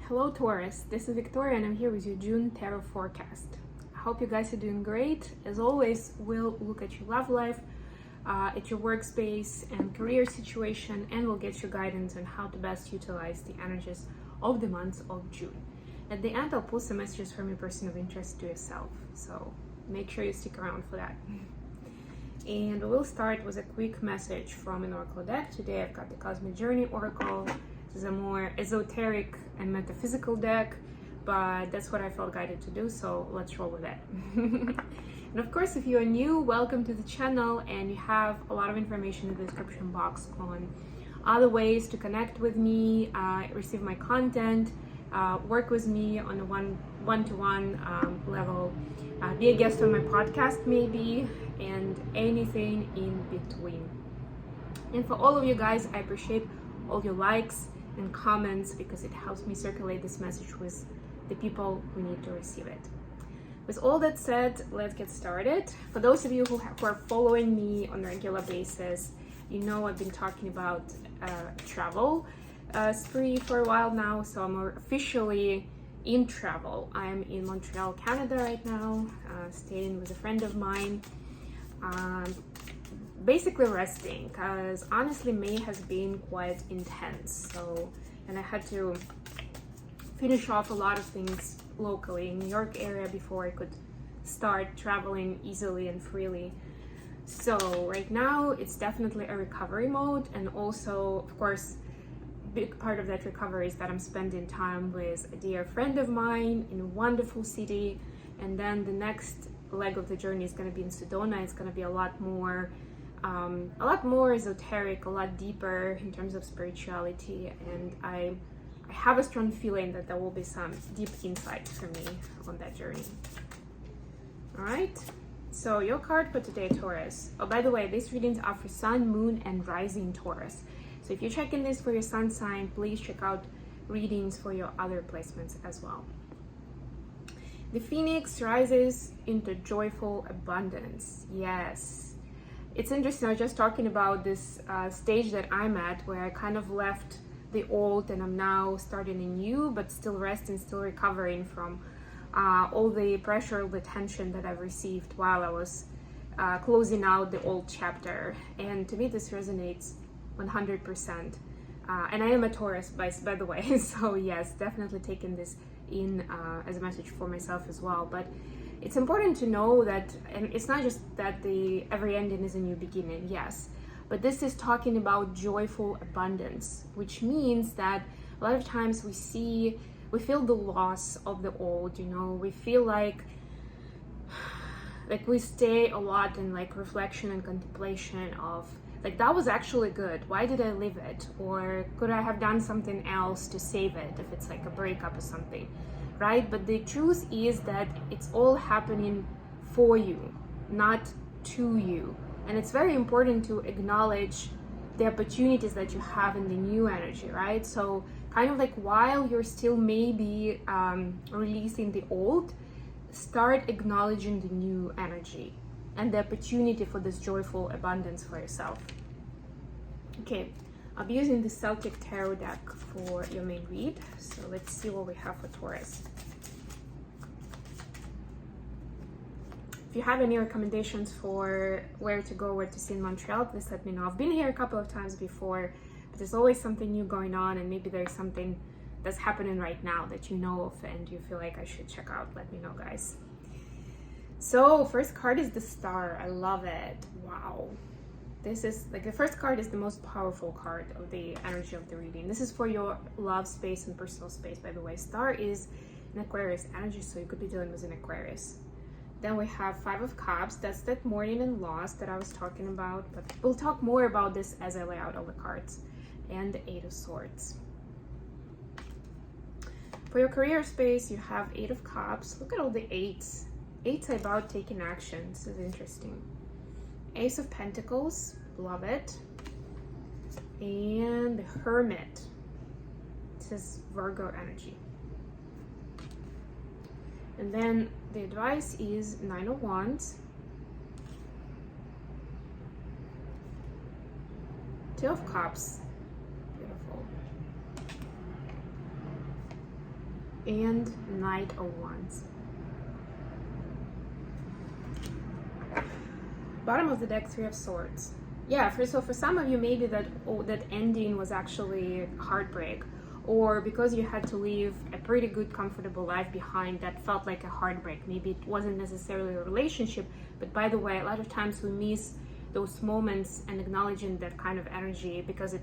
Hello Taurus, this is Victoria and I'm here with your June tarot forecast. I hope you guys are doing great. As always, we'll look at your love life, at your workspace and career situation, and we'll get you guidance on how to best utilize the energies of the month of June. At the end, I'll pull some messages from your person of interest to yourself, so make sure you stick around for that. And we'll start with a quick message from an oracle deck. Today I've got the Cosmic Journey Oracle. This is a more esoteric and metaphysical deck, but that's what I felt guided to do, so let's roll with it. And of course, if you are new, welcome to the channel, and you have a lot of information in the description box on other ways to connect with me, receive my content, work with me on a one-to-one level, be a guest on my podcast maybe, and anything in between. And for all of you guys, I appreciate all your likes and comments because it helps me circulate this message with the people who need to receive it. With all that said, let's get started. For those of you who are following me on a regular basis, you know I've been talking about travel spree for a while now, so I'm officially in travel. I'm in Montreal, Canada right now, staying with a friend of mine. Basically resting, because honestly May has been quite intense, and I had to finish off a lot of things locally in New York area before I could start traveling easily and freely. So right now it's definitely a recovery mode, and also of course big part of that recovery is that I'm spending time with a dear friend of mine in a wonderful city, and then the next leg of the journey is going to be in Sedona. It's going to be a lot more esoteric, a lot deeper in terms of spirituality, and I have a strong feeling that there will be some deep insights for me on that journey. All right, so your card for today, Taurus. Oh, by the way, these readings are for Sun, Moon, and Rising Taurus. So if you're checking this for your Sun sign, please check out readings for your other placements as well. The Phoenix rises into joyful abundance. Yes. It's interesting, I was just talking about this stage that I'm at where I kind of left the old and I'm now starting a new, but still resting, still recovering from all the pressure, all the tension that I've received while I was closing out the old chapter. And to me, this resonates 100%. And I am a Taurus, by the way, so yes, definitely taking this in as a message for myself as well. But it's important to know that, and it's not just that every ending is a new beginning, yes, but this is talking about joyful abundance, which means that a lot of times we feel the loss of the old, we feel like we stay a lot in reflection and contemplation of that was actually good, why did I leave it, or could I have done something else to save it if it's like a breakup or something, right? But the truth is that it's all happening for you, not to you, and it's very important to acknowledge the opportunities that you have in the new energy, right? So kind of while you're still maybe releasing the old, start acknowledging the new energy and the opportunity for this joyful abundance for yourself. Okay, I'll be using the Celtic Tarot deck for your main read, so let's see what we have for Taurus. If you have any recommendations for where to go, where to see in Montreal, please let me know. I've been here a couple of times before, but there's always something new going on, and maybe there's something that's happening right now that you know of and you feel like I should check out. Let me know, guys. So first card is the Star. I love it. Wow. This is the first card is the most powerful card of the energy of the reading. This is for your love space and personal space, by the way. Star is an Aquarius energy, so you could be dealing with an Aquarius. Then we have Five of Cups. That's that mourning and loss that I was talking about, but we'll talk more about this as I lay out all the cards. And the Eight of Swords. For your career space, you have Eight of Cups. Look at all the eights. Eights are about taking action. This is interesting. Ace of Pentacles, love it. And the Hermit. This is Virgo energy. And then the advice is Nine of Wands. Two of Cups. Beautiful. and Knight of Wands. Bottom of the deck, Three of Swords. Yeah, so for some of you, maybe that ending was actually heartbreak, or because you had to leave a pretty good, comfortable life behind that felt like a heartbreak. Maybe it wasn't necessarily a relationship, but by the way, a lot of times we miss those moments and acknowledging that kind of energy because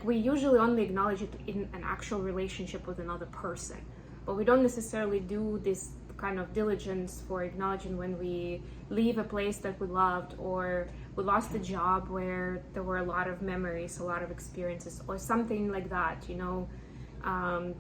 we usually only acknowledge it in an actual relationship with another person, but we don't necessarily do this kind of diligence for acknowledging when we leave a place that we loved, or we lost a job where there were a lot of memories, a lot of experiences, or something like that,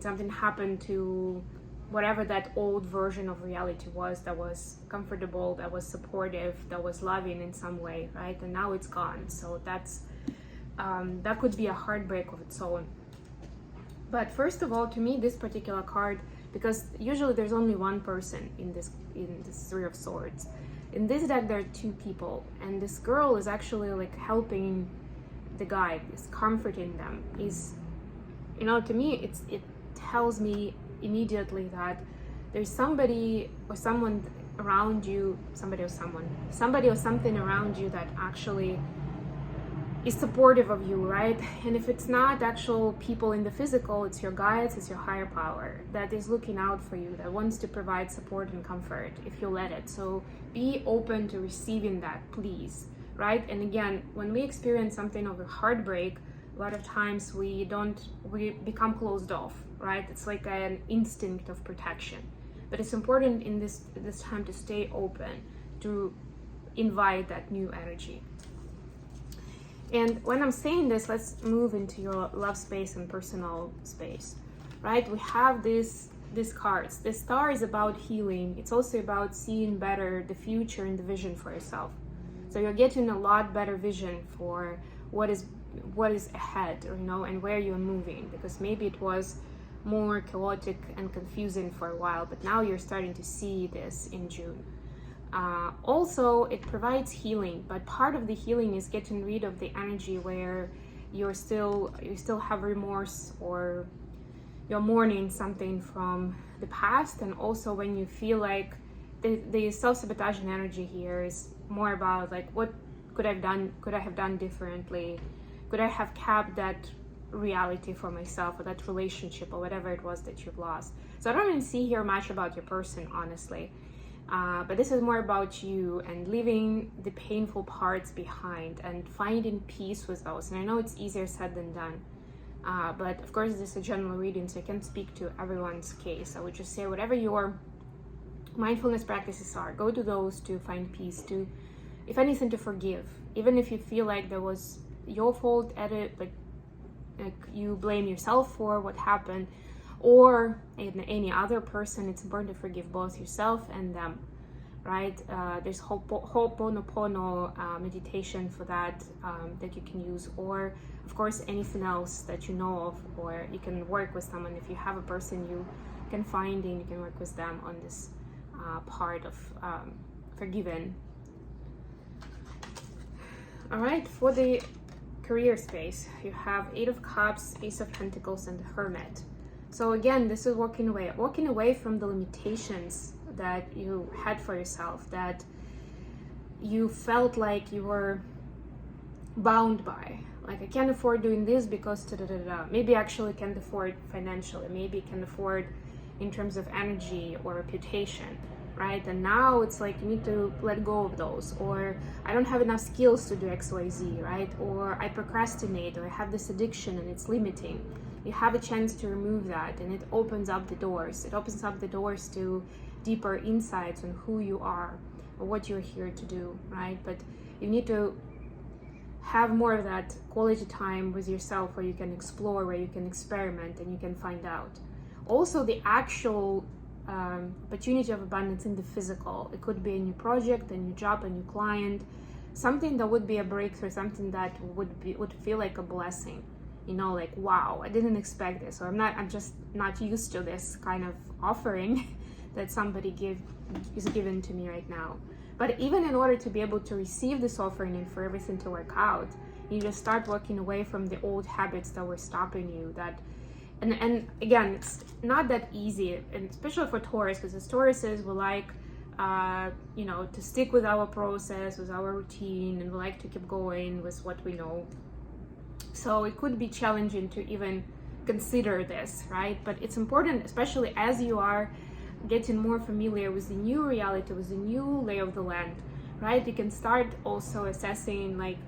something happened to whatever that old version of reality was that was comfortable, that was supportive, that was loving in some way, right? And now it's gone. So that could be a heartbreak of its own. But first of all, to me, this particular card, because usually there's only one person in this Three of Swords. In this deck, there are two people, and this girl is actually like helping the guy, is comforting them. To me, it tells me immediately that there's somebody or someone around you, somebody or something around you that actually is supportive of you, right? And if it's not actual people in the physical, it's your guides, it's your higher power that is looking out for you, that wants to provide support and comfort if you let it. So be open to receiving that, please, right? And again, when we experience something of a heartbreak, a lot of times we become closed off, right? It's like an instinct of protection. But it's important in this time to stay open, to invite that new energy. And when I'm saying this, let's move into your love space and personal space, right? We have these cards. The Star is about healing. It's also about seeing better the future and the vision for yourself. So you're getting a lot better vision for what is ahead, and where you're moving, because maybe it was more chaotic and confusing for a while, but now you're starting to see this in June. Also, it provides healing, but part of the healing is getting rid of the energy where you still have remorse, or you're mourning something from the past. And also when you feel like the self-sabotaging energy here is more about like, what could I have done differently? Could I have kept that reality for myself, or that relationship, or whatever it was that you've lost? So I don't really see here much about your person, honestly. But this is more about you and leaving the painful parts behind and finding peace with those. And I know it's easier said than done. But of course, this is a general reading, so I can't speak to everyone's case. I would just say whatever your mindfulness practices are, go to those to find peace, to, if anything, to forgive. Even if you feel like there was your fault at it, like you blame yourself for what happened, or any other person, it's important to forgive both yourself and them, right? There's Ho'oponopono meditation for that that you can use, or of course anything else that you know of, or you can work with someone. If you have a person you can find and you can work with them on this part of forgiving. All right, for the career space, you have Eight of Cups, Ace of Pentacles, and the Hermit. So again, this is walking away from the limitations that you had for yourself, that you felt like you were bound by. Like, I can't afford doing this because maybe actually can't afford financially, maybe can afford in terms of energy or reputation, right? And now it's like you need to let go of those, or I don't have enough skills to do XYZ, right? Or I procrastinate, or I have this addiction and it's limiting. You have a chance to remove that, and it opens up the doors. It opens up the doors to deeper insights on who you are or what you're here to do, right? But you need to have more of that quality time with yourself where you can explore, where you can experiment, and you can find out. Also, the actual opportunity of abundance in the physical. It could be a new project, a new job, a new client, something that would be a breakthrough, something that would feel like a blessing. Like, wow, I didn't expect this, or I'm just not used to this kind of offering that somebody is given to me right now. But even in order to be able to receive this offering and for everything to work out, you just start walking away from the old habits that were stopping you, that And again, it's not that easy, and especially for Taurus, because as Tauruses, we like to stick with our process, with our routine, and we like to keep going with what we know. So it could be challenging to even consider this, right? But it's important, especially as you are getting more familiar with the new reality, with the new lay of the land, right? You can start also assessing, like,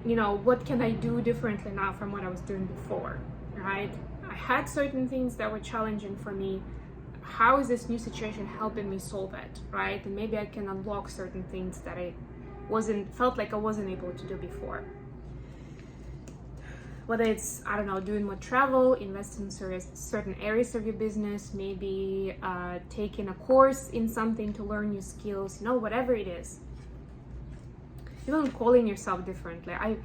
what can I do differently now from what I was doing before, right? I had certain things that were challenging for me. How is this new situation helping me solve it, right? And maybe I can unlock certain things that I felt like I wasn't able to do before. Whether it's, I don't know, doing more travel, investing in certain areas of your business, maybe taking a course in something to learn new skills, whatever it is. Even calling yourself differently. I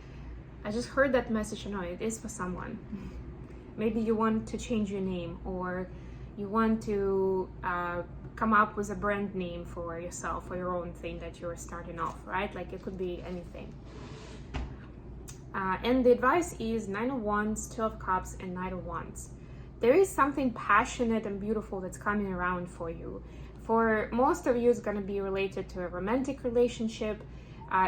just heard that message, it is for someone. Maybe you want to change your name, or you want to come up with a brand name for yourself, or your own thing that you're starting off, right? Like, it could be anything. And the advice is 9 of Wands, 2 of Cups, and 9 of Wands. There is something passionate and beautiful that's coming around for you. For most of you, it's going to be related to a romantic relationship.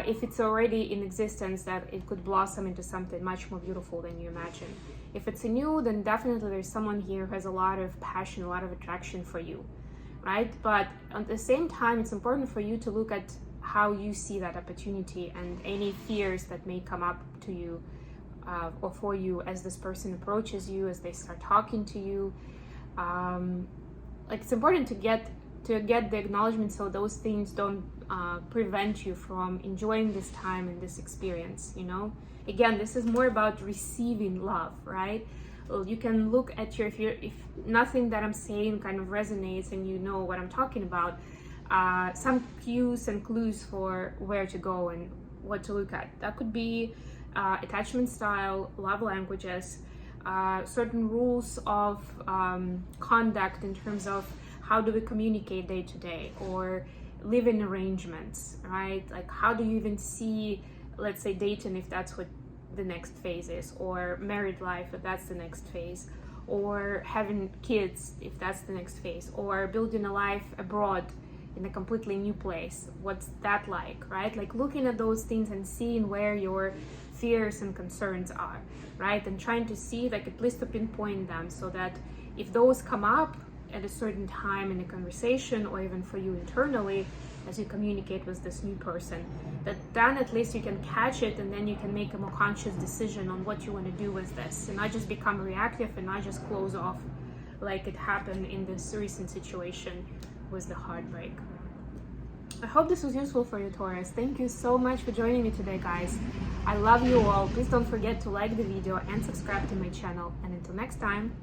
If it's already in existence, that it could blossom into something much more beautiful than you imagine. If it's a new, then definitely there's someone here who has a lot of passion, a lot of attraction for you, right? But at the same time, it's important for you to look at how you see that opportunity and any fears that may come up to you or for you as this person approaches you, as they start talking to you. It's important to get the acknowledgement, so those things don't prevent you from enjoying this time and this experience. Again, this is more about receiving love, right? Well, you can look at if nothing that I'm saying kind of resonates and you know what I'm talking about, some cues and clues for where to go and what to look at. That could be attachment style, love languages, certain rules of conduct in terms of how do we communicate day to day, or living arrangements, right? Like, how do you even see, let's say, dating, if that's what the next phase is, or married life, if that's the next phase, or having kids, if that's the next phase, or building a life abroad in a completely new place. What's that like, right? Like, looking at those things and seeing where your fears and concerns are, right? And trying to see, like, at least to pinpoint them, so that if those come up at a certain time in a conversation, or even for you internally as you communicate with this new person, that then at least you can catch it, and then you can make a more conscious decision on what you want to do with this, and not just become reactive and not just close off like it happened in this recent situation with the heartbreak. I hope this was useful for you, Taurus. Thank you so much for joining me today, guys. I love you all. Please don't forget to like the video and subscribe to my channel. And until next time,